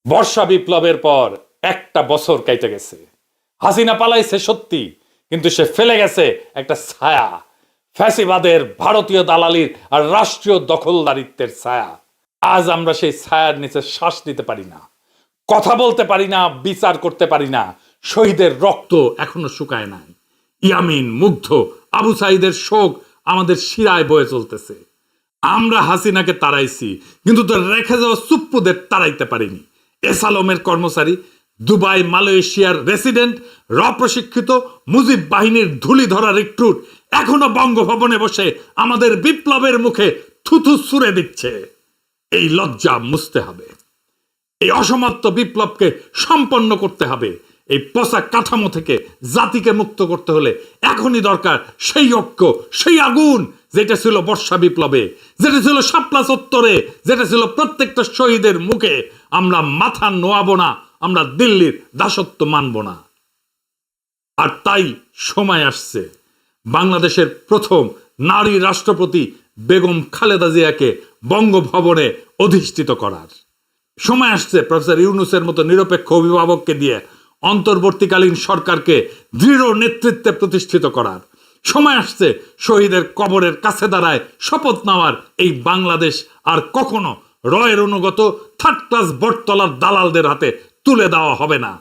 বর্ষা বিপ্লবের পর একটা বছর কেটে গেছে। হাসিনা পালাইছে সত্যি, কিন্তু সে ফেলে গেছে একটা ছায়া, ফ্যাসিবাদের, ভারতীয় দালালির আর রাষ্ট্রীয় দখলদারিত্বের ছায়া। আজ আমরা সেই ছায়ার নিচে শ্বাস নিতে পারি না, কথা বলতে পারি না, বিচার করতে পারি না। শহীদের রক্ত এখনো শুকায় নাই। ইয়ামিন, মুগ্ধ, আবু সাইদের শোক আমাদের শিরায় বয়ে চলতেছে। আমরা হাসিনাকে তাড়াইছি, কিন্তু তো রেখে যাওয়া সুপ্পুদের তাড়াইতে পারিনি। এসালমের কর্মচারী, দুবাই মালয়েশিয়ার রেসিডেন্ট, প্রশিক্ষিত মুজিব বাহিনীর ধুলি ধরা রিক্রুট এখনো বঙ্গভবনে বসে আমাদের বিপ্লবের মুখে থুথু ছুঁড়ে দিচ্ছে। এই লজ্জা মুছতে হবে। এই অসমাপ্ত বিপ্লবকে সম্পন্ন করতে হবে। এই পচা কাঠামো থেকে জাতিকে মুক্ত করতে হলে এখনই দরকার সেই ঐক্য, সেই আগুন যেটা ছিল বর্ষা বিপ্লবে, যেটা ছিল শাপলা চত্বরে, যেটা ছিল প্রত্যেকটা শহীদের মুখে। আমরা মাথা নোয়াবো না, আমরা দিল্লির দাসত্ব মানব না। আর তাই সময় আসছে বাংলাদেশের প্রথম নারী রাষ্ট্রপতি বেগম খালেদা জিয়াকে বঙ্গভবনে অধিষ্ঠিত করার। সময় আসছে প্রফেসর ইউনূসের মতো নিরপেক্ষ অভিভাবককে দিয়ে অন্তর্বর্তীকালীন সরকারকে দৃঢ় নেতৃত্বে প্রতিষ্ঠিত করার। সময় আসছে শহীদের কবরের কাছে দাঁড়ায় শপথ নেওয়ার। এই বাংলাদেশ আর কখনো রয়ের অনুগত থার্ড ক্লাস বটতলার দালালদের হাতে তুলে দেওয়া হবে না।